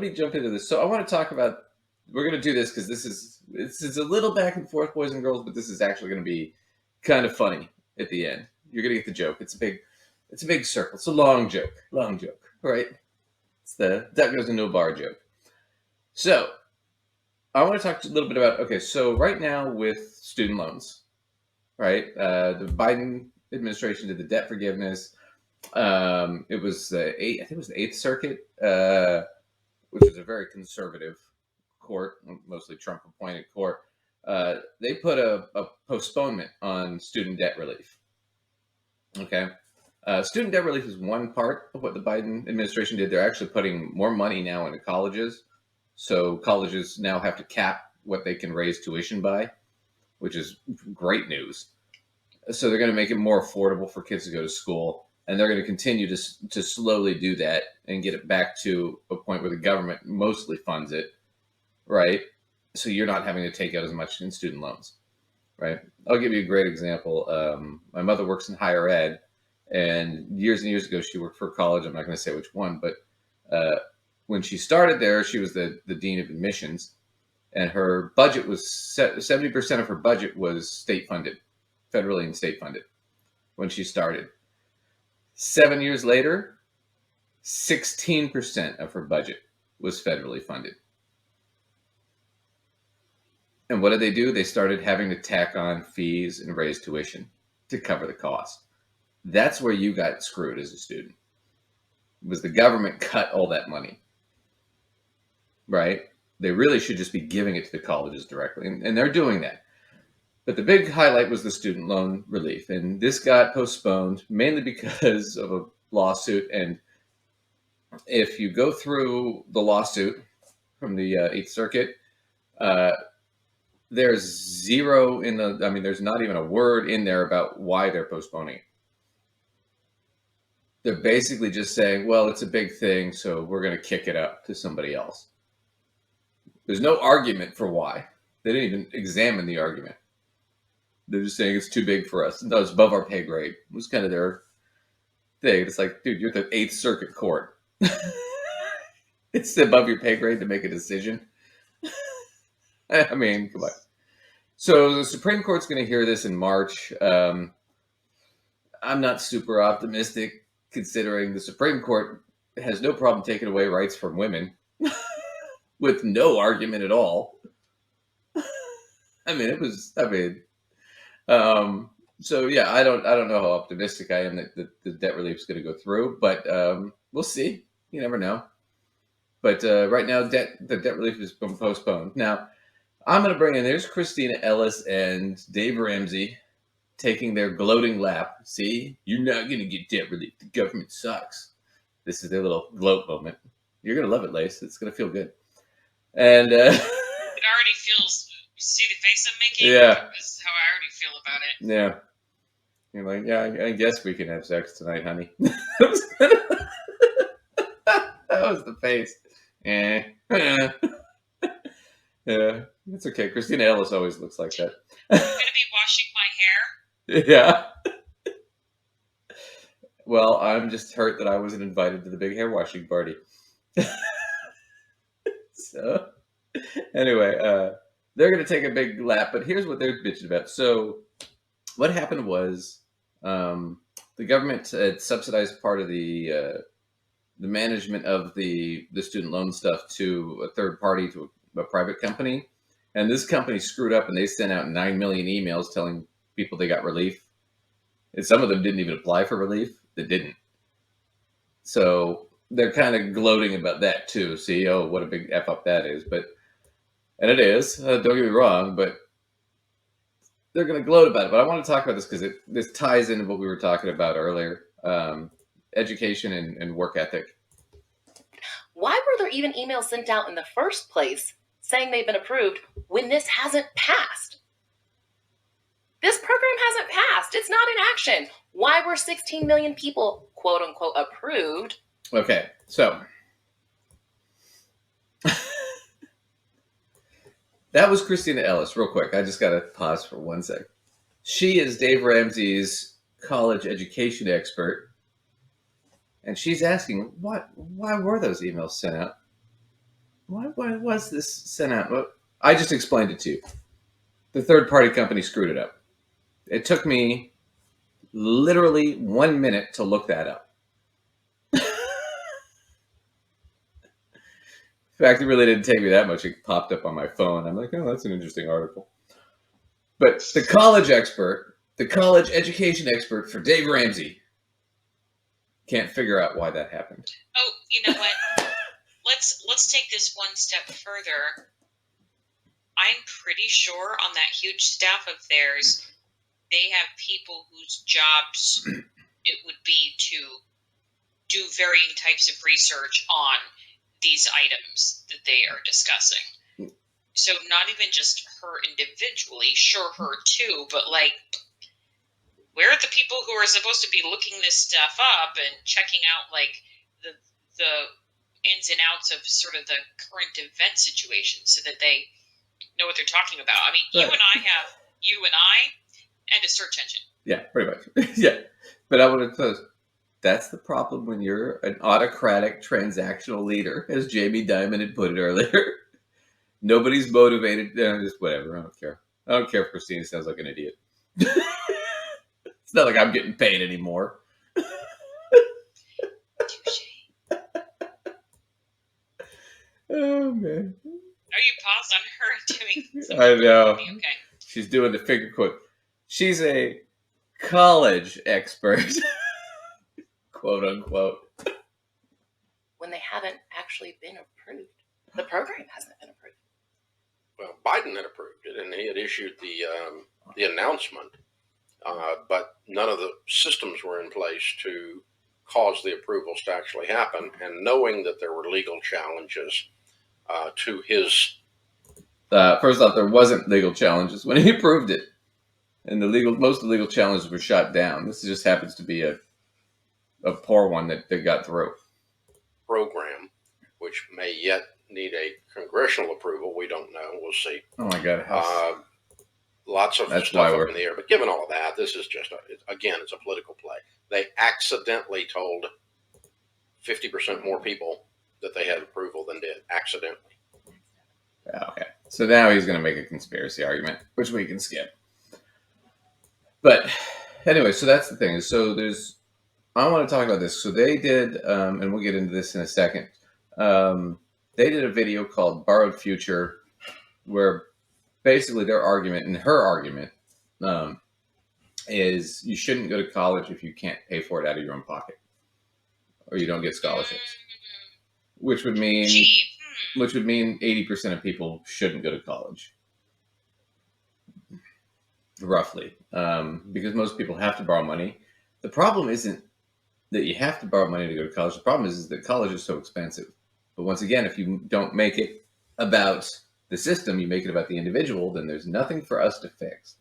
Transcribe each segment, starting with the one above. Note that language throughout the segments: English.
me jump into this. So I want to talk about. We're going to do this because this is a little back and forth, boys and girls, but this is actually going to be kind of funny at the end. You're going to get the joke. It's a big circle. It's a long joke, right? It's the that goes into a bar joke. So I want to talk a little bit about. Okay, so right now with student loans, right? The Biden administration did the debt forgiveness. It was I think it was the Eighth Circuit, which is a very conservative court, mostly Trump appointed court. They put a postponement on student debt relief. Okay. Student debt relief is one part of what the Biden administration did. They're actually putting more money now into colleges. So colleges now have to cap what they can raise tuition by, which is great news. So they're going to make it more affordable for kids to go to school. And they're going to continue to slowly do that and get it back to a point where the government mostly funds it, right? So you're not having to take out as much in student loans, right? I'll give you a great example. My mother works in higher ed, and years ago, she worked for a college. I'm not going to say which one, but when she started there, she was the dean of admissions, and her budget was 70% of her budget was state funded, federally and state funded when she started. 7 years later, 16% of her budget was federally funded. And what did they do? They started having to tack on fees and raise tuition to cover the cost. That's where you got screwed as a student. Was the government cut all that money, right? They really should just be giving it to the colleges directly, and they're doing that. But the big highlight was the student loan relief, and this got postponed mainly because of a lawsuit. And if you go through the lawsuit from the Eighth Circuit, there's zero in the. I mean, there's not even a word in there about why they're postponing it. They're basically just saying, well, it's a big thing, so we're going to kick it up to somebody else. There's no argument for why. They didn't even examine the argument. They're just saying it's too big for us. No, it's above our pay grade. It was kind of their thing. It's like, dude, you're at the Eighth Circuit Court. It's above your pay grade to make a decision. I mean, come on. So the Supreme Court's going to hear this in March. I'm not super optimistic, considering the Supreme Court has no problem taking away rights from women with no argument at all. So yeah, I don't know how optimistic I am that the debt relief is going to go through, but we'll see. You never know. But right now, the debt relief has been postponed. Now, I'm going to bring in, there's Christina Ellis and Dave Ramsey taking their gloating lap. See, you're not going to get debt relief. The government sucks. This is their little gloat moment. You're going to love it, Lace. It's going to feel good. And it already feels. You see the face I'm making? Yeah. This is how I already feel about it. Yeah. You're like, yeah, I guess we can have sex tonight, honey. That was the face. Yeah. Yeah, it's okay. Christina Ellis always looks like that. I'm going to be washing my hair. Yeah. Well, I'm just hurt that I wasn't invited to the big hair washing party. So, anyway, they're going to take a big lap, but here's what they're bitching about. So, what happened was the government had subsidized part of the management of the student loan stuff to a third party, to a private company. And this company screwed up, and they sent out 9 million emails telling people they got relief. And some of them didn't even apply for relief. They didn't. So they're kind of gloating about that too. See, oh, what a big F up that is. And it is, don't get me wrong, but they're going to gloat about it. But I want to talk about this because this ties into what we were talking about earlier. Education and work ethic. Why were there even emails sent out in the first place saying they've been approved when this hasn't passed? This program hasn't passed. It's not in action. Why were 16 million people, quote unquote, approved? Okay, so that was Christina Ellis. Real quick, I just got to pause for 1 sec. She is Dave Ramsey's college education expert. And she's asking, why were those emails sent out? why was this sent out? Well, I just explained it to you. The third-party company screwed it up. It took me literally 1 minute to look that up. In fact, it really didn't take me that much. It popped up on my phone. I'm like, oh, that's an interesting article. But the college education expert for Dave Ramsey can't figure out why that happened. Oh, you know what? Let's take this one step further. I'm pretty sure on that huge staff of theirs, they have people whose jobs it would be to do varying types of research on these items that they are discussing. So not even just her individually, sure her too, but like, where are the people who are supposed to be looking this stuff up and checking out like the ins and outs of sort of the current event situation so that they know what they're talking about? I mean, Right. you and I, and a search engine. Yeah, pretty much. Yeah. But I want to close. That's the problem when you're an autocratic transactional leader, as Jamie Dimon had put it earlier. Nobody's motivated. Just whatever. I don't care. I don't care if Christina sounds like an idiot. It's not like I'm getting paid anymore. Oh, man. Are you paused on her doing something? I know. Okay. She's doing the finger quote. She's a college expert, quote unquote. When they haven't actually been approved. The program hasn't been approved. Well, Biden had approved it, and he had issued the announcement, but none of the systems were in place to cause the approvals to actually happen. And knowing that there were legal challenges to his, First off, there wasn't legal challenges when he approved it, and most of the legal challenges were shot down. This just happens to be a poor one that got through. program, which may yet need a congressional approval. We don't know. We'll see. Oh my God! Lots of That's stuff why up we're- in the air. But given all of that, this is just, again, it's a political play. They accidentally told 50% more people that they had approval than did. Accidentally. Okay, so now he's going to make a conspiracy argument, which we can skip. But anyway, so that's the thing. So I want to talk about this. So they did, and we'll get into this in a second. They did a video called "Borrowed Future," where basically their argument and her argument is you shouldn't go to college if you can't pay for it out of your own pocket, or you don't get scholarships, which would mean 80% of people shouldn't go to college, roughly, because most people have to borrow money. The problem isn't that you have to borrow money to go to college. The problem is that college is so expensive. But once again, if you don't make it about the system, you make it about the individual, then there's nothing for us to fix.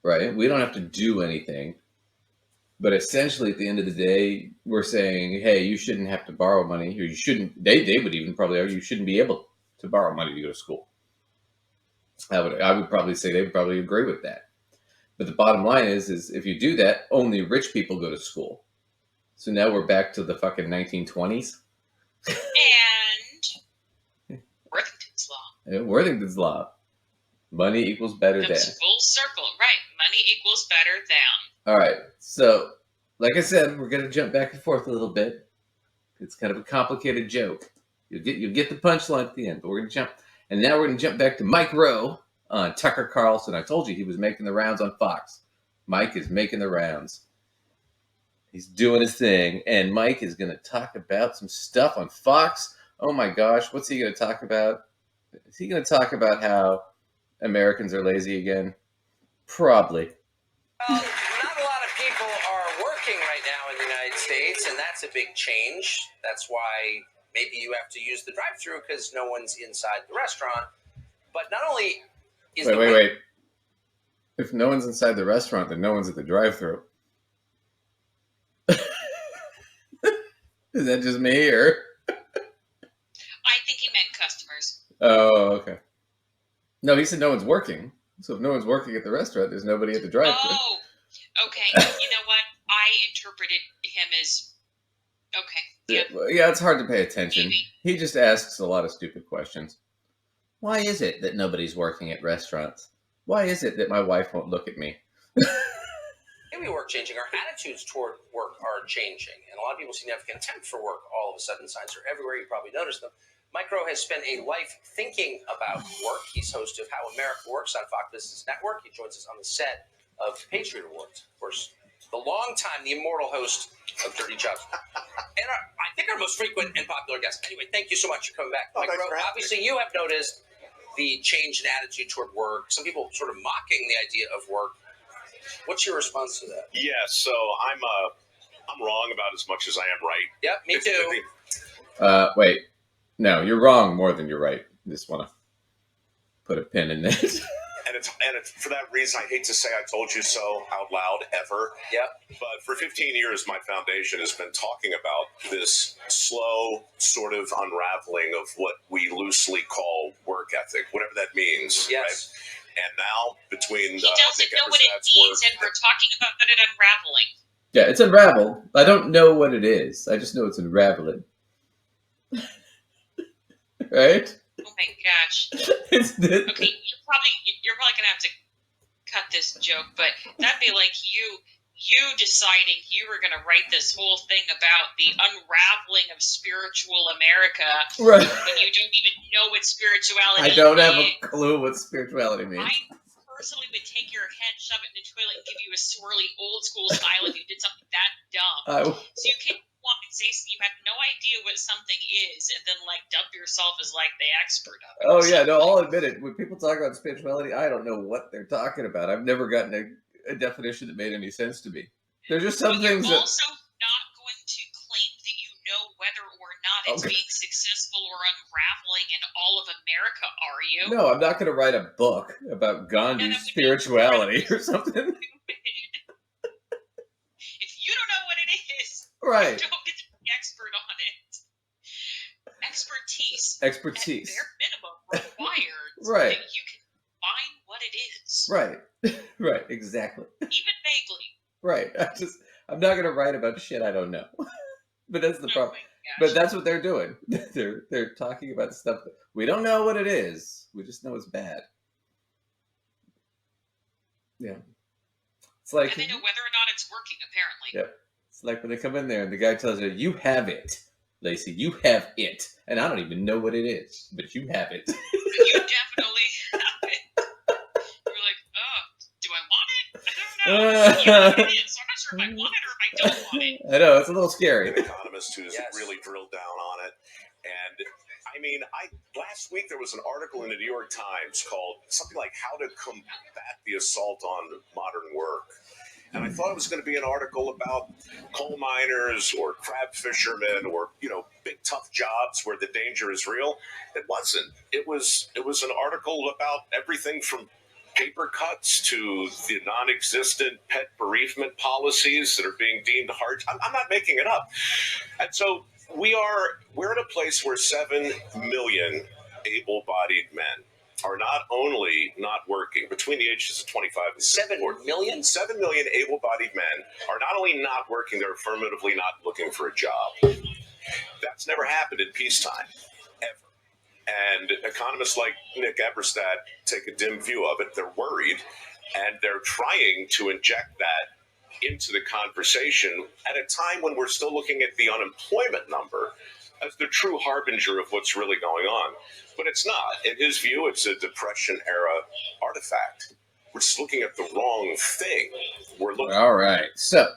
Right? We don't have to do anything. But essentially, at the end of the day, we're saying, hey, you shouldn't have to borrow money, or you shouldn't, they would even probably argue you shouldn't be able to borrow money to go to school. I would probably say they would probably agree with that. But the bottom line is if you do that, only rich people go to school. So now we're back to the fucking 1920s. And Worthington's Law. Worthington's Law. Money equals better than. Comes full circle. Right. Money equals better than. All right. So, like I said, we're going to jump back and forth a little bit. It's kind of a complicated joke. You'll get the punchline at the end, but we're going to jump. And now we're going to jump back to Mike Rowe on Tucker Carlson. I told you he was making the rounds on Fox. Mike is making the rounds. He's doing his thing. And Mike is going to talk about some stuff on Fox. Oh my gosh. What's he going to talk about? Is he going to talk about how Americans are lazy again? Probably. Not a lot of people are working right now in the United States, and that's a big change. That's why maybe you have to use the drive-thru because no one's inside the restaurant. But not only is Wait. If no one's inside the restaurant, then no one's at the drive-thru. Is that just me, or? I think he meant customers. Oh, okay. No, he said no one's working. So if no one's working at the restaurant, there's nobody at the drive-thru. Oh, okay. You know what? I interpreted him as okay. Yeah. Yeah, it's hard to pay attention. Maybe. He just asks a lot of stupid questions. Why is it that nobody's working at restaurants? Why is it that my wife won't look at me? Maybe we're changing. Our attitudes toward work are changing, and a lot of people seem to have contempt for work. All of a sudden, signs are everywhere. You probably noticed them. Mike Rowe has spent a life thinking about work. He's host of How America Works on Fox Business Network. He joins us on the set of Patriot Awards, of course, the immortal host of Dirty Jobs, and I think our most frequent and popular guest. Anyway, thank you so much for coming back, Mike Rowe. Obviously, you have noticed the change in attitude toward work. Some people sort of mocking the idea of work. What's your response to that? Yeah, so I'm wrong about as much as I am right. Yep, me too. Wait. No, you're wrong more than you're right. Just want to put a pin in this. And it's for that reason I hate to say I told you so out loud ever. Yep. But for 15 years, my foundation has been talking about this slow sort of unraveling of what we loosely call work ethic, whatever that means. Yes. Right? And now between He doesn't Nick know what it Eberstadt's means, work, and we're talking about it unraveling. Yeah, it's unraveled. I don't know what it is. I just know it's unraveling. Right? Oh my gosh. It's the, Okay, you're probably gonna have to cut this joke, but that'd be like you deciding you were gonna write this whole thing about the unraveling of spiritual America right. when you don't even know what spirituality I don't have is. a clue what spirituality means. I personally would take your head, shove it in the toilet, and give you a swirly old school style if you did something that dumb. So you can't walk and say you have no idea what something is, and then like dub yourself as like the expert of it. Oh yeah, no, I'll admit it. When people talk about spirituality, I don't know what they're talking about. I've never gotten a definition that made any sense to me. There's just some things You're that. also not going to claim that you know whether or not it's being successful or unraveling in all of America, are you? No, I'm not going to write a book about Gandhi's spirituality or something. If you don't know what it is, Right. you don't get to be expert on it. Expertise. Expertise. At bare minimum required Right. that you can find what it is. Right. Right. Exactly. Even vaguely. Right. I'm not going to write about shit I don't know. But that's the problem. my gosh. But that's what they're doing. They're talking about stuff that we don't know what it is. We just know it's bad. Yeah. It's like, And they know whether or not it's working, apparently. Yep. It's like when they come in there and the guy tells you, "You have it, Lacey. You have it," and I don't even know what it is, but you have it. You definitely have it. You're like, oh, do I want it? I don't know. You know what it is, so I'm not sure if I want it or if I don't want it. I know, it's a little scary. an economist who's really drilled down on it. And I mean, last week there was an article in the New York Times called something like "How to Combat the Assault on Modern Work." And I thought it was going to be an article about coal miners or crab fishermen or, big tough jobs where the danger is real. It wasn't. It was an article about everything from paper cuts to the non-existent pet bereavement policies that are being deemed hard. I'm not making it up. And so we're in a place where 7 million able-bodied men are not only not working between the ages of 25 and 7 million? 7 million able-bodied men are not only not working, they're affirmatively not looking for a job. That's never happened in peacetime, ever. And economists like Nick Eberstadt take a dim view of it. They're worried, and they're trying to inject that into the conversation at a time when we're still looking at the unemployment number as the true harbinger of what's really going on. But it's not. In his view, it's a Depression-era artifact. We're just looking at the wrong thing. We're looking. All right. So,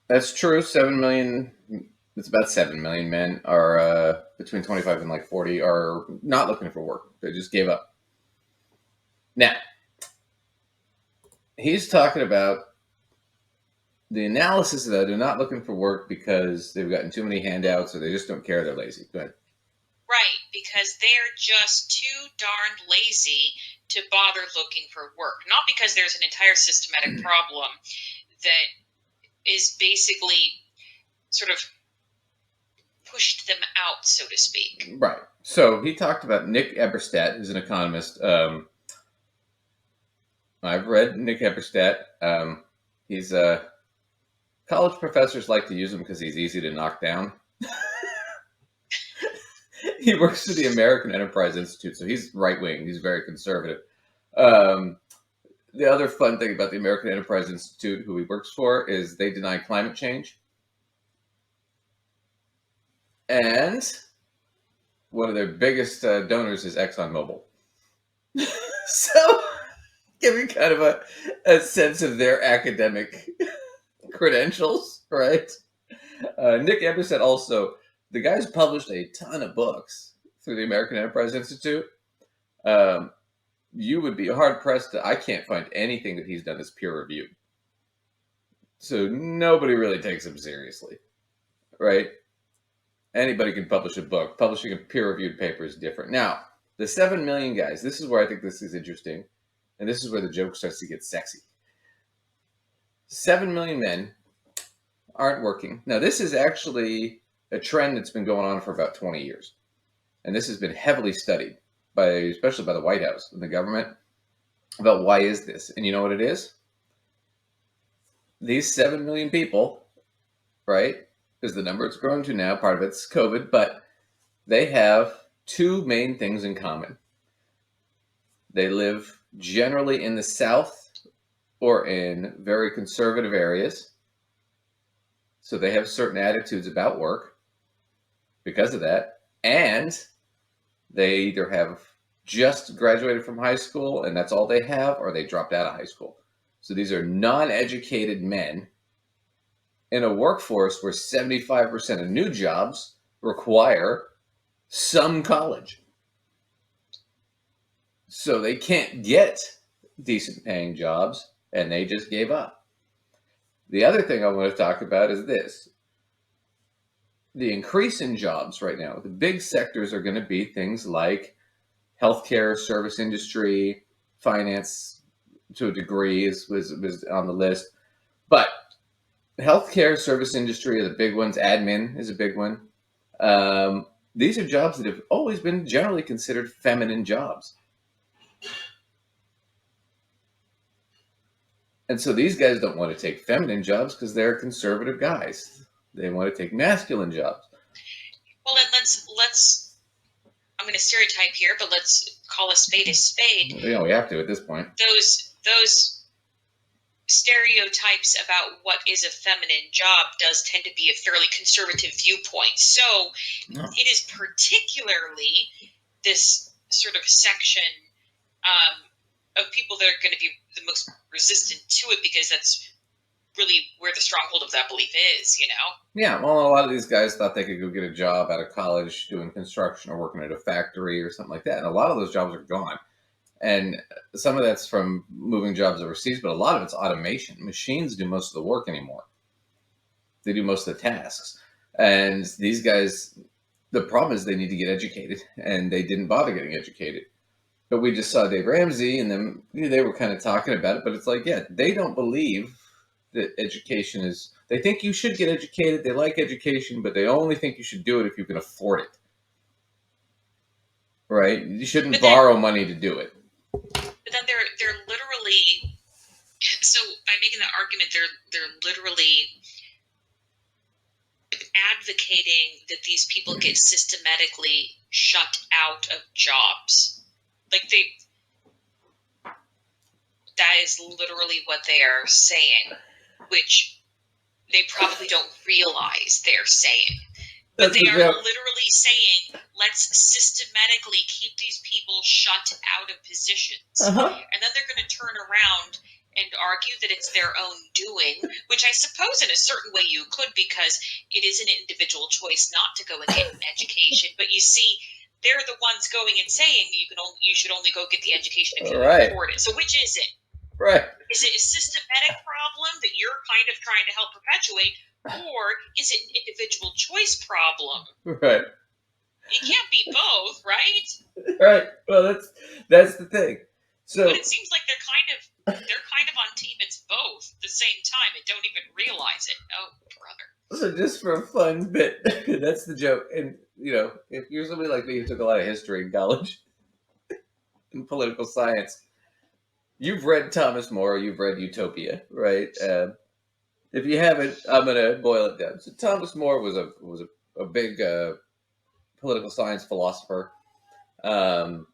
that's true. 7 million, it's about 7 million men are between 25 and 40 are not looking for work. They just gave up. Now, he's talking about the analysis of that. They're not looking for work because they've gotten too many handouts or they just don't care. They're lazy. Go ahead. Right, because they're just too darned lazy to bother looking for work. Not because there's an entire systematic problem that is basically sort of pushed them out, so to speak. Right. So he talked about Nick Eberstadt, who's an economist. I've read Nick Eberstadt. He's college professors like to use him because he's easy to knock down. He works for the American Enterprise Institute, so he's right-wing. He's very conservative. The other fun thing about the American Enterprise Institute, who he works for, is they deny climate change. And one of their biggest donors is ExxonMobil. So, give you kind of a sense of their academic credentials, right? Nick Emerson also, the guy's published a ton of books through the American Enterprise Institute. You would be hard-pressed I can't find anything that he's done that's peer-reviewed. So nobody really takes him seriously, right? Anybody can publish a book. Publishing a peer-reviewed paper is different. Now, the 7 million guys, this is where I think this is interesting, and this is where the joke starts to get sexy. 7 million men aren't working. Now, this is actually a trend that's been going on for about 20 years, and this has been heavily studied, especially by the White House and the government, about why is this. And you know what it is? These 7 million people, right, is the number it's grown to now. Part of it's COVID, but they have two main things in common. They live generally in the South or in very conservative areas. So they have certain attitudes about work because of that. And they either have just graduated from high school and that's all they have, or they dropped out of high school. So these are non-educated men in a workforce where 75% of new jobs require some college. So they can't get decent paying jobs, and they just gave up. The other thing I want to talk about is this. The increase in jobs right now, the big sectors are going to be things like healthcare, service industry, finance to a degree was on the list. But healthcare, service industry are the big ones. Admin is a big one. These are jobs that have always been generally considered feminine jobs. And so these guys don't want to take feminine jobs because they're conservative guys. They want to take masculine jobs. Well, then let's. I'm going to stereotype here, but let's call a spade. Yeah, we have to at this point. Those stereotypes about what is a feminine job does tend to be a fairly conservative viewpoint. So it is particularly this sort of section of people that are going to be the most resistant to it, because that's really where the stronghold of that belief is, you know? Yeah, well, a lot of these guys thought they could go get a job out of college doing construction or working at a factory or something like that. And a lot of those jobs are gone. And some of that's from moving jobs overseas, but a lot of it's automation. Machines do most of the work anymore. They do most of the tasks. And these guys, the problem is they need to get educated, and they didn't bother getting educated. But we just saw Dave Ramsey, and then they were kind of talking about it, but it's like, yeah, they don't believe that education is, they think you should get educated, they like education, but they only think you should do it if you can afford it. Right? You shouldn't borrow money to do it. But then they're literally, so by making that argument, they're literally advocating that these people get systematically shut out of jobs. Like that is literally what they are saying, which they probably don't realize they're saying. But they are literally saying, let's systematically keep these people shut out of positions. And then they're going to turn around and argue that it's their own doing, which I suppose in a certain way you could, because it is an individual choice not to go and get an education. But you see, they're the ones going and saying you should only go get the education if you can afford it. So which is it? Right. Is it a systematic problem that you're kind of trying to help perpetuate, or is it an individual choice problem? Right. It can't be both, right? Right. Well, that's the thing. So, but it seems like they're kind of on team. It's both at the same time and don't even realize it. Oh, brother. So just for a fun bit, that's the joke. And if you're somebody like me who took a lot of history in college and political science, you've read Thomas More, you've read Utopia, right? If you haven't, I'm gonna boil it down. So Thomas More was a big political science philosopher. Um,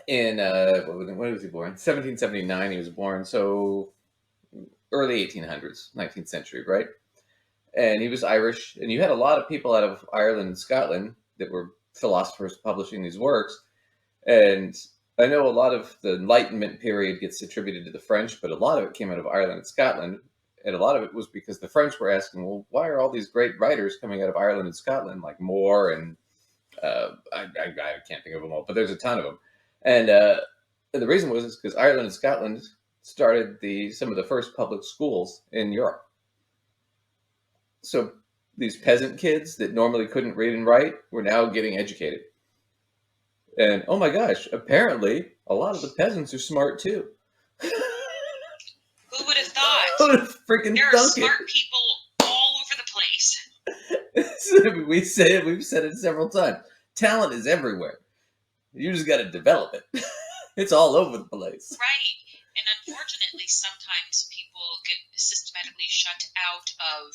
in when was he born? 1779. He was born, so early 1800s, 19th century, right? And he was Irish, and you had a lot of people out of Ireland and Scotland that were philosophers publishing these works. And I know a lot of the Enlightenment period gets attributed to the French, but a lot of it came out of Ireland and Scotland. And a lot of it was because the French were asking, well, why are all these great writers coming out of Ireland and Scotland, like More and I can't think of them all, but there's a ton of them. And the reason was because Ireland and Scotland started some of the first public schools in Europe. So these peasant kids that normally couldn't read and write were now getting educated. And oh my gosh, apparently a lot of the peasants are smart too. Who would have thought? Who would have freaking There are thunk smart people all over the place. We've said it several times. Talent is everywhere. You just got to develop it. It's all over the place. Right. And unfortunately, sometimes people get systematically shut out of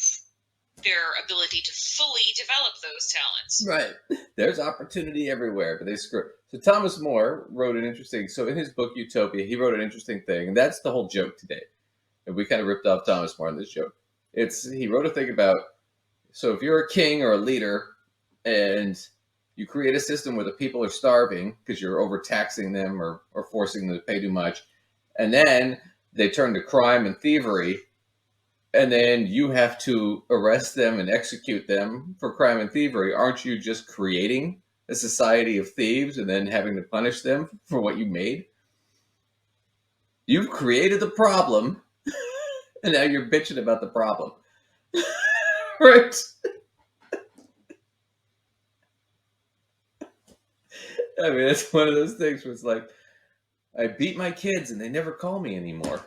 their ability to fully develop those talents. Right. There's opportunity everywhere, but they screw. So Thomas More wrote so in his book Utopia, he wrote an interesting thing, and that's the whole joke today. And we kind of ripped off Thomas More in this joke. He wrote a thing about, so if you're a king or a leader and you create a system where the people are starving because you're overtaxing them or forcing them to pay too much, and then they turn to crime and thievery, and then you have to arrest them and execute them for crime and thievery, aren't you just creating a society of thieves and then having to punish them for what you made? You've created the problem, and now you're bitching about the problem. Right? I mean, it's one of those things where it's like, I beat my kids and they never call me anymore.